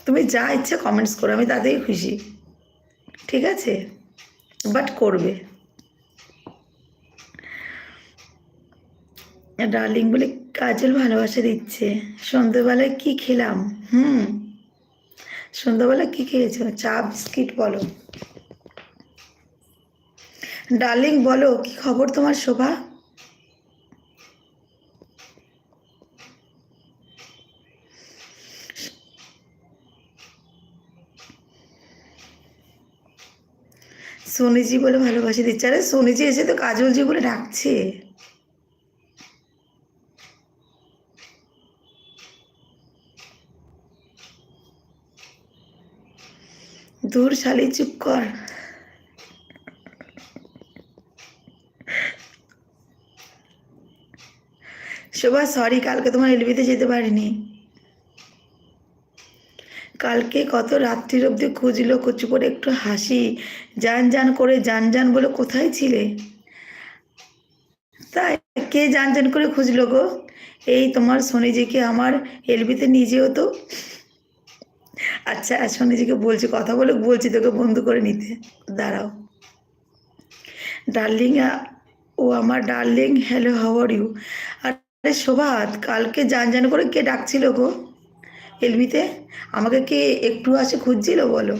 তুমি যা ইচ্ছে কমেন্টস করো, আমি তাতেই খুশি, ঠিক আছে? বাট করবে। ডার্লিং বলে কাজল ভালোবাসা দিচ্ছে। সন্ধ্যেবেলায় কি খেলাম? সন্ধ্যাবেলা কি খেয়েছো? চা বিস্কিট বলো। ডার্লিং বলো, কি খবর তোমার শোভা? সোনিজি বলে ভালোবাসি দিচ্ছে। আরে সোনিজি এসে তো কাজলজি বলে ডাকছে। দূর শালি, চুপ কর। শোভা সরি, কালকে তোমার এলবিতে যেতে পারিনি। কালকে কত রাত্রির অবধি খুঁজলো, কচু করে একটু হাসি, জান জান করে জান জান বলে কোথায় ছিলে? তাই কে জান জান করে খুঁজলো গো? এই তোমার সোনিজিকে আমার এলবিতে নিয়ে যেও তো। আচ্ছা সোনিজিকে বলছি, কথা বলে বলছি তোকে বন্ধু করে নিতে, দাঁড়াও। ডার্লিং, ও আমার darling, hello how are you? আরে শোভাত, কালকে জান জান করে কে ডাকছিল গো এলবিতে? আমাকে কে একটু আসে খুঁজছিল বলো?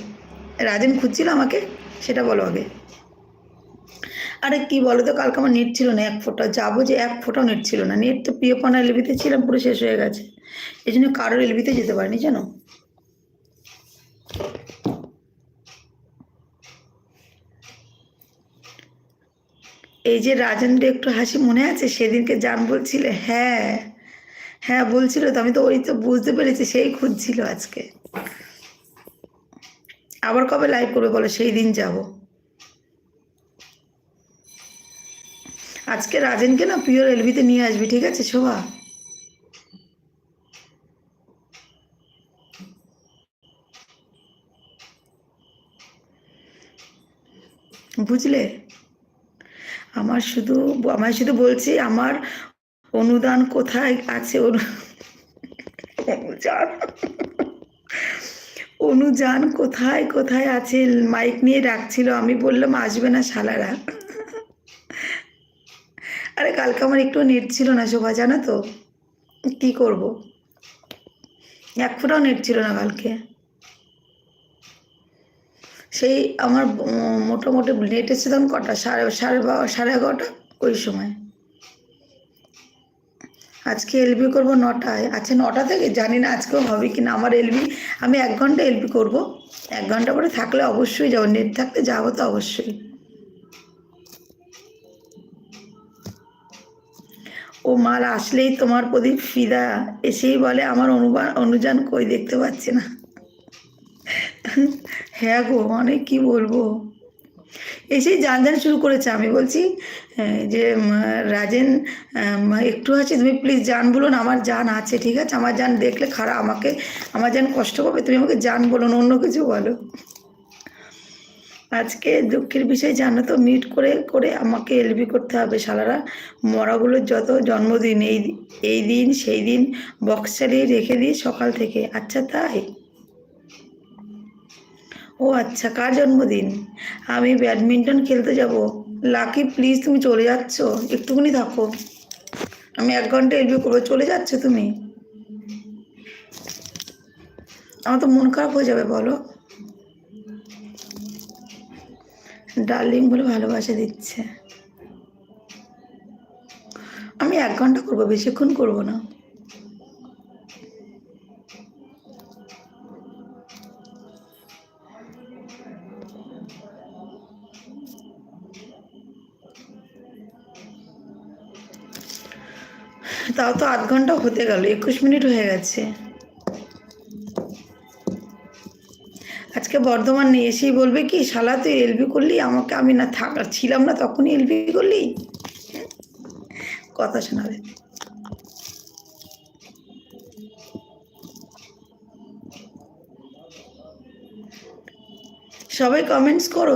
রাজেন খুঁজছিল আমাকে, সেটা বলো আগে। আরে কি বলো তো, কালকে আমার নেট ছিল না এক ফোঁটা, যাবো যে এক ফোঁটাও নেট ছিল না। নেট তো প্রিয়পনা এলবিতে ছিলাম, পুরো শেষ হয়ে গেছে। এই জন্য কারোর এলবিতে যেতে পারিনি জানো। এই যে রাজেন্দ্র একটু হাসি মনে আছে সেদিনকে জান বলছিলে? হ্যাঁ হ্যাঁ বলছিল তো, আমি তো ওই তো বুঝতে পেরেছি, সেই খুঁজছিল আজকে। আবার কবে লাইভ করবে বলো, সেই দিন যাব। আজকে রাজেনকে না পিওর এলবিতে নিয়ে আসবি, ঠিক আছে শোভা? বুঝলে? আমার শুধু শুধু বলছি, আমার অনুদান কোথায় আছে? অনুজান, অনুজান কোথায় কোথায় আছে? মাইক নিয়ে ডাকছিল, আমি বললাম আসবে না শালারা। আরে কালকে আমার একটু নেট ছিল না শোভা, জানো তো, কি করব, এক ফোঁটাও নেট ছিল না কালকে। সেই আমার মোটামুটি নেট এসেছে তখন কটা, সাড়ে 11টা ওই সময়। আজকে এলবি করবো 9টায়। আচ্ছা 9টা থেকে জানি না আজকেও হবে কি না আমার এলবি। আমি 1 ঘন্টা এলবি করব, 1 ঘন্টা পরে থাকলে অবশ্যই যাবো, নেট থাকলে যাবো তো অবশ্যই। ও মার আসলেই তোমার প্রদীপ ফিদা, এসেই বলে আমার অনুযান কই দেখতে পাচ্ছি না। হ্যাঁ গো, মানে কি বলবো, এসেই জান জান শুরু করেছে। আমি বলছি যে রাজেন, একটু আছে, তুমি প্লিজ জান বলো না। আমার জান আছে, ঠিক আছে? আমার জান দেখলে খারাপ, আমাকে আমার জান কষ্ট পাবে, তুমি আমাকে জান বলো না, অন্য কিছু বলো। আজকে দুঃখের বিষয় জানো তো, মিট করে করে আমাকে এলবি করতে হবে। শালারা মরাগুলোর যত জন্মদিন, এই দিন সেই দিন বক্স চালিয়ে রেখে দিই সকাল থেকে। আচ্ছা তাই? ও আচ্ছা, কার জন্মদিন? আমি ব্যাডমিন্টন খেলতে যাব। লাকি প্লিজ, তুমি চলে যাচ্ছ? একটুখানি থাকো, আমি 1 ঘন্টা এলবি করবো, চলে যাচ্ছ তুমি? আমার তো মন খারাপ হয়ে যাবে বলো। ডার্লিং বলে ভালোবাসা দিচ্ছে। আমি 1 ঘন্টা করবো, বেশিক্ষণ করবো না। তাও তো 8 ঘন্টা হতে গেল, 21 মিনিট হয়ে গেছে। আজকে বর্ধমান নিয়ে এসেই বলবে কি, শালা তুই এলবি করলি আমাকে, আমি না ছিলাম না তখনই এলবি করলি, কথা শোনাবে। সবাই কমেন্টস করো।